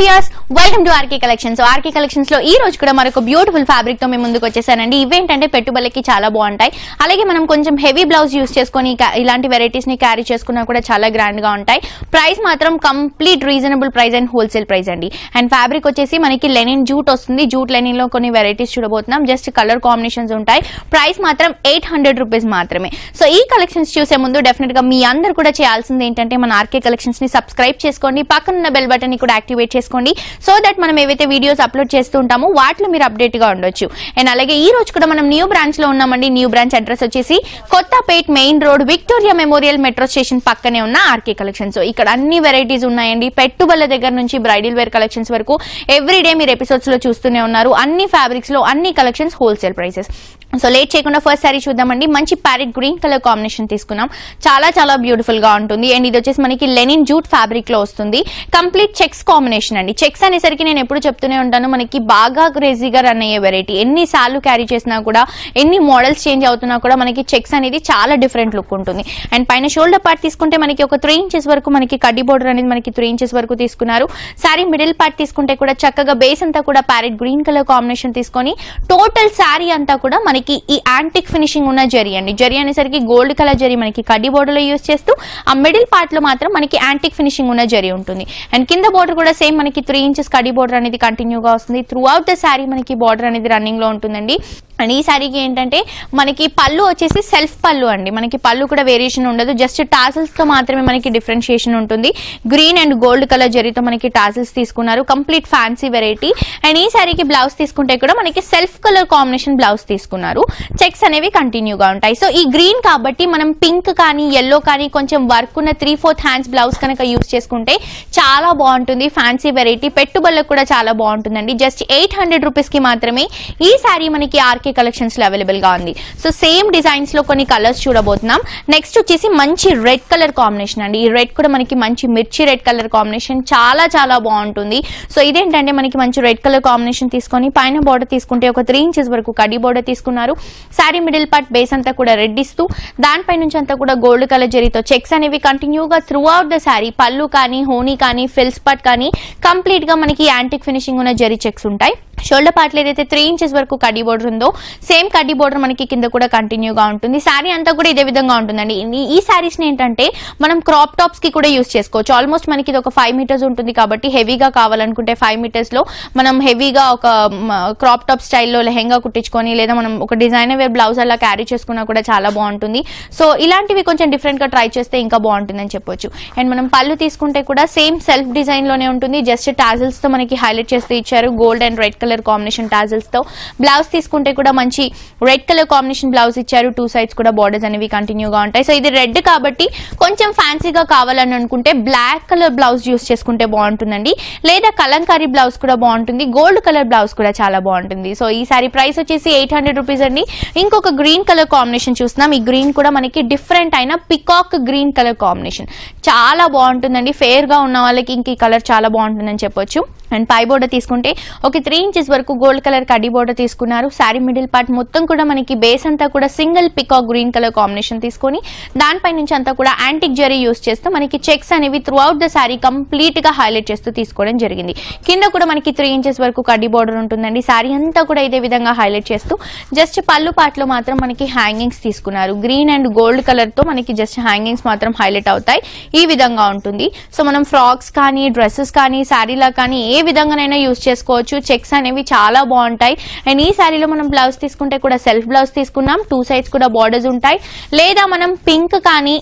Viewers welcome to RK collections. RK collections లో ఈ రోజు కూడా మరొక బ్యూటిఫుల్ ఫ్యాబ్రిక్ తో మేము ముందుకు వచ్చేసానండి. ఇవేంటంటే పెట్టుబడులకి చాలా బాగుంటాయి. అలాగే మనం కొంచెం హెవీ బ్లౌజ్ యూస్ చేసుకొని ఇలాంటి వెరైటీస్ ని క్యారీ చేసుకున్నా కూడా చాలా గ్రాండ్ గా ఉంటాయి. ప్రైస్ మాత్రం complete reasonable price and wholesale price అండి. అండ్ ఫ్యాబ్రిక్ వచ్చేసి మనకి లెనిన్ జూట్ వస్తుంది. జూట్ లెనిన్ లో కొన్ని వెరైటీస్ చూడబోతున్నాం. జస్ట్ కలర్ కాంబినేషన్స్ ఉంటాయి. ప్రైస్ మాత్రం 800 రూపీస్ మాత్రమే. సో ఈ కలెక్షన్స్ చూసే ముందు డెఫినెట్ గా మీ అందరు కూడా చేయాల్సింది ఏంటంటే మన ఆర్కే కలెక్షన్స్ ని సబ్స్క్రైబ్ చేసుకోండి. పక్కన బెల్ బటన్ ని కూడా యాక్టివేట్ చేసుకోండి. సో దట్ మనం ఏవైతే వీడియోస్ అప్లోడ్ చేస్తూ ఉంటామో వాటిలో మీరు అప్డేట్ గా ఉండొచ్చు. అండ్ అలాగే ఈ రోజు కూడా మనం న్యూ బ్రాంచ్ లో ఉన్నామండి. న్యూ బ్రాంచ్ అడ్రస్ వచ్చేసి Kothapet main road Victoria memorial metro station పక్కనే ఉన్న ఆర్కే కలెక్షన్స్. ఇక్కడ అన్ని వెరైటీస్ ఉన్నాయండి. పెట్టుబడుల దగ్గర నుంచి బ్రైడల్ వేర్ కలెక్షన్స్ వరకు ఎవ్రీడే మీరు ఎపిసోడ్స్ లో చూస్తూనే ఉన్నారు. అన్ని ఫ్యాబ్రిక్స్ లో అన్ని collections wholesale prices. So late చేయకుండా ఫస్ట్ సారీ చూద్దామండి. మంచి ప్యారెట్ గ్రీన్ కలర్ కాంబినేషన్ తీసుకున్నాం. చాలా చాలా బ్యూటిఫుల్ గా ఉంటుంది. అండ్ ఇది వచ్చేసి మనకి లెనిన్ జూట్ ఫ్యాబ్రిక్ లో వస్తుంది. కంప్లీట్ చెక్స్ కాంబినేషన్ అండి. చెక్స్ అనేసరికి నేను ఎప్పుడు చెప్తూనే ఉంటాను, మనకి బాగా క్రేజీగా రన్ అయ్యే వెరైటీ. ఎన్ని సార్లు క్యారీ చేసినా కూడా, ఎన్ని మోడల్స్ చేంజ్ అవుతున్నా కూడా మనకి చెక్స్ అనేది చాలా డిఫరెంట్ లుక్ ఉంటుంది. అండ్ పైన షోల్డర్ పార్ట్ తీసుకుంటే మనకి ఒక 3 ఇంచెస్ వరకు మనకి కడ్డీ బోర్డర్ అనేది మనకి 3 ఇంచెస్ వరకు తీసుకున్నారు. సారీ మిడిల్ పార్ట్ తీసుకుంటే కూడా చక్కగా బేస్ అంతా కూడా ప్యారెట్ గ్రీన్ కలర్ కాంబినేషన్ తీసుకొని టోటల్ సారీ అంతా కూడా మనకి ఈ యాంటిక్ ఫినిషింగ్ ఉన్న జరీ అండి. జరీ అనేసరికి గోల్డ్ కలర్ జరీ మనకి కడ్డీ బోర్డర్ లో యూజ్ చేస్తూ ఆ మిడిల్ పార్ట్ లో మాత్రం మనకి యాంటిక్ ఫినిషింగ్ ఉన్న జరీ ఉంటుంది. అండ్ కింద బోర్డర్ కూడా సేమ్ మనకి 3 ఇంచెస్ కడ్డీ బోర్డర్ అనేది కంటిన్యూగా వస్తుంది. త్రూ అవుట్ ద సారీ మనకి బోర్డర్ అనేది రన్నింగ్ లో ఉంటుందండి. అండ్ ఈ సారీకి ఏంటంటే మనకి పళ్ళు వచ్చేసి సెల్ఫ్ పళ్ళు అండి. మనకి పళ్ళు కూడా వేరియేషన్ ఉండదు. జస్ట్ టాజిల్స్ తో మాత్రమే మనకి డిఫరెన్షియేషన్ ఉంటుంది. గ్రీన్ అండ్ గోల్డ్ కలర్ జరీతో మనకి టాజిల్స్ తీసుకున్నారు. Complete fancy variety. అండ్ ఈ సారీకి బ్లౌజ్ తీసుకుంటే కూడా మనకి సెల్ఫ్ కలర్ కాంబినేషన్ బ్లౌజ్ తీసుకున్నారు. చెక్స్ అనేవి కంటిన్యూగా ఉంటాయి. సో ఈ గ్రీన్ కాబట్టి మనం పింక్ కానీ ఎల్లో కానీ కొంచెం వర్క్ ఉన్న 3/4 హ్యాండ్స్ బ్లౌజ్ కనుక యూజ్ చేసుకుంటే చాలా బాగుంటుంది. Fancy variety. పెట్టుబడులకు కూడా చాలా బాగుంటుందండి. జస్ట్ 800 రూపీస్ కి మాత్రమే ఈ సారీ మనకి ఆర్కే కలెక్షన్స్ లో అవైలబుల్ గా ఉంది. సో సేమ్ డిజైన్స్ లో కొన్ని కలర్స్ చూడబోతున్నాం. నెక్స్ట్ వచ్చేసి మంచి రెడ్ కలర్ కాంబినేషన్ అండి. ఈ రెడ్ కూడా మనకి మంచి మిర్చి రెడ్ కలర్ కాంబినేషన్ చాలా చాలా బాగుంటుంది. సో ఇదేంటంటే మనకి మంచి రెడ్ కలర్ కాంబినేషన్ తీసుకొని పైన బోర్డర్ తీసుకుంటే ఒక 3 ఇంచెస్ వరకు కడ్డీ బోర్డర్ తీసుకున్నారు. సారీ మిడిల్ పార్ట్ బేస్ అంతా కూడా రెడ్ ఇస్తూ దానిపై నుంచి అంతా కూడా గోల్డ్ కలర్ జరీతో చెక్స్ అనేవి కంటిన్యూగా త్రూ అవుట్ ద సారీ పళ్ళు కానీ హోనీ కానీ ఫిల్స్ పార్ట్ కానీ కంప్లీట్ గా మనకి యాంటిక్ ఫినిషింగ్ ఉన్న జరీ చెక్స్ ఉంటాయి. షోల్డర్ పార్ట్ లో ఏదైతే 3 ఇంచెస్ వరకు కడ్డీ బోర్డర్ ఉందో సేమ్ కడ్డీ బోర్డర్ మనకి కింద కూడా కంటిన్యూగా ఉంటుంది. సారీ అంతా కూడా ఇదే విధంగా ఉంటుందండి. ఈ సారీస్ ని ఏంటంటే మనం క్రాప్ టాప్స్ కి కూడా యూస్ చేసుకోవచ్చు. ఆల్మోస్ట్ మనకి ఇది ఒక 5 మీటర్స్ ఉంటుంది కాబట్టి హెవీగా కావాలనుకుంటే 5 మీటర్స్ లో మనం హెవీగా ఒక క్రాప్ టాప్ స్టైల్లో లెహెంగా కుట్టించుకొని లేదా మనం ఒక డిజైనర్ వేర్ బ్లౌజ్ అలా క్యారీ చేసుకున్నా కూడా చాలా బాగుంటుంది. సో ఇలాంటివి కొంచెం డిఫరెంట్ గా ట్రై చేస్తే ఇంకా బాగుంటుందని చెప్పొచ్చు. అండ్ మనం పళ్ళు తీసుకుంటే కూడా సేమ్ సెల్ఫ్ డిజైన్ లోనే ఉంటుంది. జస్ట్ టాజిల్స్ తో మనకి హైలైట్ చేస్తూ ఇచ్చారు. Gold and red colour combination tassels తో. బ్లౌజ్ తీసుకుంటే కూడా మంచి రెడ్ కలర్ కాంబినేషన్ బ్లౌజ్ ఇచ్చారు. 2 సైడ్స్ కూడా బోర్డర్స్ అనేవి కంటిన్యూగా ఉంటాయి. సో ఇది రెడ్ కాబట్టి కొంచెం ఫ్యాన్సీగా కావాలని అనుకుంటే బ్లాక్ కలర్ బ్లౌజ్ యూస్ చేసుకుంటే బాగుంటుందండి. లేదా కలంకారీ బ్లౌజ్ కూడా బాగుంటుంది. గోల్డ్ కలర్ బ్లౌజ్ కూడా చాలా బాగుంటుంది. సో ఈ సారీ ప్రైస్ వచ్చేసి 800 రూపీస్ అండి. ఇంకొక గ్రీన్ కలర్ కాంబినేషన్ చూస్తున్నాం. ఈ గ్రీన్ కూడా మనకి డిఫరెంట్ అయిన పికాక్ గ్రీన్ కలర్ కాంబినేషన్ చాలా బాగుంటుందండి. ఫేర్ గా ఉన్న వాళ్ళకి ఇంక ఈ కలర్ చాలా బాగుంటుందని చెప్పొచ్చు. అండ్ పై బోర్డర్ తీసుకుంటే ఒక 3 ఇంచెస్ వరకు గోల్డ్ కలర్ కడ్డీ బోర్డర్ తీసుకున్నారు. సారీ మిడిల్ పార్ట్ మొత్తం కూడా మనకి బేస్ అంతా కూడా single peacock green colour combination తీసుకొని దానిపై నుంచి అంతా కూడా యాంటిక్ జరీ యూస్ చేస్తూ మనకి చెక్స్ అనేవి through out the sorry complete గా హైలైట్ చేస్తూ తీసుకోవడం జరిగింది. కింద కూడా మనకి 3 ఇంచెస్ వరకు కడ్డీ బోర్డర్ ఉంటుందండి. సారీ అంతా కూడా ఇదే విధంగా హైలైట్ చేస్తూ జస్ట్ పళ్ళు పార్ట్ లో మాత్రం మనకి హ్యాంగింగ్స్ తీసుకున్నారు. గ్రీన్ అండ్ గోల్డ్ కలర్ తో మనకి జస్ట్ హ్యాంగింగ్స్ మాత్రం హైలైట్ అవుతాయి. ఈ విధంగా ఉంటుంది. సో మనం ఫ్రాక్స్ కానీ డ్రెస్సెస్ కానీ సారీలా కానీ ఏ విధంగానైనా యూస్ చేసుకోవచ్చు. చెక్స్ అనేవి చాలా బాగుంటాయి. అండ్ ఈ సారీలో మనం బ్లౌజ్ తీసుకుంటే కూడా సెల్ఫ్ బ్లౌజ్ తీసుకున్నాం. 2 సైడ్స్ కూడా బోర్డర్స్ ఉంటాయి. లేదా మనం పింక్ కానీ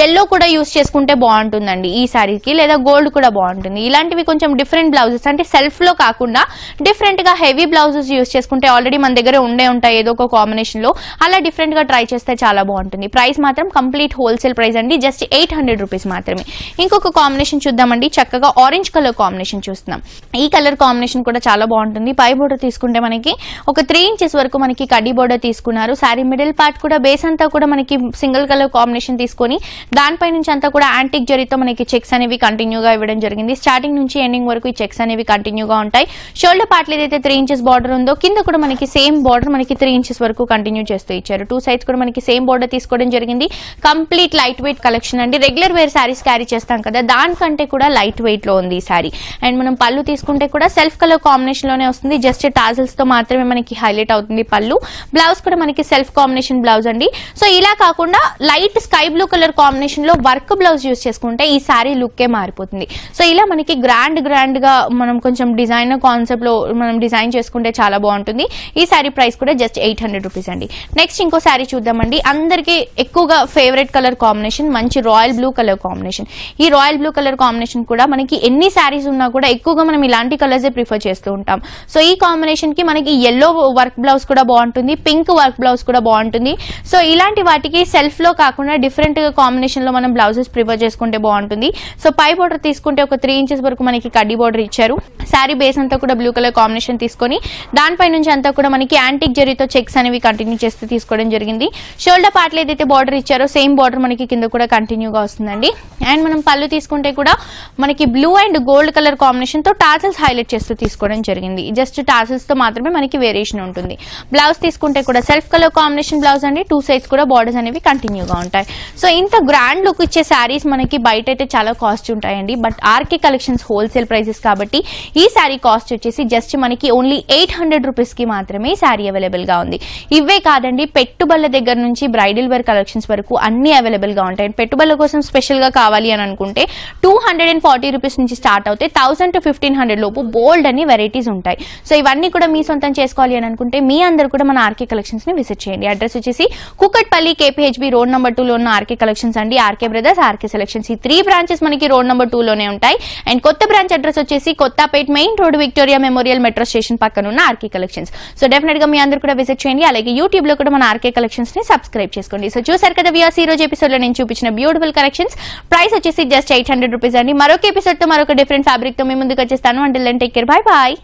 ఎల్లో కూడా యూస్ చేసుకుంటే బాగుంటుందండి ఈ సారీకి. లేదా గోల్డ్ కూడా బాగుంటుంది. ఇలాంటివి కొంచెం డిఫరెంట్ బ్లౌజెస్ అంటే సెల్ఫ్ లో కాకుండా డిఫరెంట్ గా హెవీ బ్లౌజెస్ యూస్ చేసుకుంటే ఆల్రెడీ మన దగ్గర ఉండే ఉంటాయి ఏదో ఒక కాంబినేషన్ లో. అలా డిఫరెంట్ గా ట్రై చేస్తే చాలా బాగుంటుంది. ప్రైస్ మాత్రం కంప్లీట్ హోల్సేల్ ప్రైస్ అండి. జస్ట్ 800 రూపీస్ మాత్రమే. ఇంకొక కాంబినేషన్ చూద్దామండి. చక్కగా ఆరెంజ్ కలర్ కాంబినేషన్ చూస్తున్నాం. ఈ కలర్ కాంబినేషన్ కూడా చాలా బాగుంటుంది. పై బోర్డర్ తీసుకుంటే మనకి ఒక 3 ఇంచెస్ వరకు మనకి కడ్డీ బోర్డర్ తీసుకున్నారు. సారీ మిడిల్ పార్ట్ కూడా బేస్ అంతా కూడా మనకి సింగిల్ కలర్ కాంబినేషన్ తీసుకొని దానిపై నుంచి అంతా కూడా యాంటిక్ జరీతో మనకి చెక్స్ అనేవి కంటిన్యూగా ఇవ్వడం జరిగింది. స్టార్టింగ్ నుంచి ఎండింగ్ వరకు ఈ చెక్స్ అనేవి కంటిన్యూగా ఉంటాయి. షోల్డర్ పార్ట్ ఏదైతే 3 ఇంచెస్ బార్డర్ ఉందో కింద కూడా మనకి సేమ్ బార్డర్ మనకి 3 ఇంచెస్ వరకు కంటిన్యూ చేస్తూ ఇచ్చారు. 2 సైడ్స్ కూడా మనకి సేమ్ బోర్డర్ తీసుకోవడం జరిగింది. కంప్లీట్ లైట్ వెయిట్ కలెక్షన్ అండి. రెగ్యులర్ వేర్ శారీస్ క్యారీ చేస్తాం కదా, దానికంటే కూడా లైట్ వెయిట్ లో ఉంది ఈ శారీ. అండ్ మనం పళ్ళు తీసుకుంటే కూడా సెల్ఫ్ కలర్ కాంబినేషన్ లోనే వస్తుంది. జస్ట్ టాజల్స్ తో మాత్రమే మనకి హైలైట్ అవుతుంది పళ్ళు. బ్లౌజ్ కూడా మనకి సెల్ఫ్ కాంబినేషన్ బ్లౌజ్ అండి. సో ఇలా కాకుండా light sky blue colour combination లో వర్క్ బ్లౌజ్ యూస్ చేసుకుంటే ఈ శారీ లుక్ ఏ మారిపోతుంది. సో ఇలా మనకి గ్రాండ్ గా మనం కొంచెం డిజైనర్ కాన్సెప్ట్ లో మనం డిజైన్ చేసుకుంటే చాలా బాగుంటుంది. ఈ శారీ ప్రైస్ కూడా జస్ట్ 800 రూపీస్ అండి. నెక్స్ట్ ఇంకో శారీ చూద్దామండి. అందరికి ఎక్కువగా ఫేవరెట్ కలర్ కాంబినేషన్ మంచి రాయల్ బ్లూ కలర్ కాంబినేషన్. ఈ రాయల్ బ్లూ కలర్ కాంబినేషన్ కూడా మనకి ఎన్ని శారీస్ ఉన్నా కూడా ఎక్కువగా మనం ఇలాంటి కలర్స్ ప్రిఫర్ చేస్తూ ఉంటాం. సో ఈ కాంబినేషన్ కి మనకి ఎల్లో వర్క్ బ్లౌజ్ కూడా బాగుంటుంది, పింక్ వర్క్ బ్లౌజ్ కూడా బాగుంటుంది. సో ఇలాంటి వాటికి సెల్ఫ్ లో కాకుండా డిఫరెంట్ కాంబినేషన్ లో మనం బ్లౌజెస్ ప్రిఫర్ చేసుకుంటే బాగుంటుంది. సో పై బోర్డర్ తీసుకుంటే ఒక 3 ఇంచెస్ వరకు మనకి కడ్డీ బోర్డర్ ఇచ్చారు. శారీ బేస్ అంతా కూడా బ్లూ కలర్ కాంబినేషన్ తీసుకొని దానిపై నుంచి అంతా కూడా మనకి యాంటిక్ జరీతో చెక్స్ అనేవి కంటిన్యూ చేస్తూ తీసుకోవడం జరిగింది. షోల్డర్ పార్ట్ లో ఏదైతే బార్డర్ ఇచ్చారో సేమ్ బార్డర్ మనకి కింద కూడా కంటిన్యూగా వస్తుందండి. అండ్ మనం పళ్ళు తీసుకుంటే కూడా మనకి blue and gold colour combination తో టాసల్స్ హైలైట్ చేస్తూ తీసుకోవడం జరిగింది. జస్ట్ టాసల్స్ తో మాత్రమే మనకి వేరియేషన్ ఉంటుంది. బ్లౌజ్ తీసుకుంటే కూడా సెల్ఫ్ కలర్ కాంబినేషన్ బ్లౌజ్ అండి. 2 సైడ్స్ కూడా బార్డర్స్ అనేవి కంటిన్యూగా ఉంటాయి. సో ఇంత గ్రాండ్ లుక్ ఇచ్చే శారీస్ మనకి బయట అయితే చాలా కాస్ట్ ఉంటాయండి. But RK collections wholesale prices కాబట్టి ఈ శారీ కాస్ట్ వచ్చేసి జస్ట్ మనకి ఓన్లీ 800 రూపీస్ కి మాత్రమే ఈ శారీ అవైలబుల్ గా ఉంది. ఇవే కాదండి, పెట్టుబడుల దగ్గర నుంచి బ్రైడల్ వేర్ కలెక్షన్స్ వరకు అన్ని అవైలబుల్ గా ఉంటాయి. పెట్టుబడుల కోసం స్పెషల్ గా కావాలి అని అనుకుంటే 240 రూపీస్ నుంచి స్టార్ట్ అవుతాయి. 1000 to 1500 లోపు బోల్డ్ అని వెరైటీస్ ఉంటాయి. సో ఇవన్నీ కూడా మీ సొంతం చేసుకోవాలి అని అనుకుంటే మీ అందరూ కూడా మన ఆర్కే కలెక్షన్స్ ని విజిట్ చేయండి. అడ్రస్ వచ్చేసి కుకట్పల్లి KPHB రోడ్ నెంబర్ 2 లో ఉన్న ఆర్కే కలెక్షన్స్ అండి. ఆర్కే బ్రదర్స్, ఆర్కే సెలెక్షన్స్, ఈ 3 బ్రాంచెస్ మనకి రోడ్ నెంబర్ 2 లోనే ఉంటాయి. అండ్ కొత్త బ్రాంచ్ అడ్రస్ వచ్చేసి Kothapet main road Victoria memorial metro station పక్కన ఉన్న ఆర్కే కలెక్షన్స్. సో డెఫినెట్ గా మీ అందరూ కూడా విజిట్ చేయండి. అలాగే యూట్యూబ్ లో కూడా మన ఆర్కే కలెక్షన్స్ ని సబ్స్క్రైబ్ చేసుకోండి. సో చూసారు కదా వ్యూయర్స్, ఈ రోజు ఎపిసోడ్ లో నేను చూపించిన బ్యూటిఫుల్ కలెక్షన్స్ ప్రైస్ వచ్చేసి జస్ట్ 800 రూపీస్ అండి. మరొక ఎపిసోడ్ తో మరొక డిఫరెంట్ ఫ్యాబ్రిక్ తో మీ ముందుకు వచ్చేస్తాను. Until then take care, bye bye.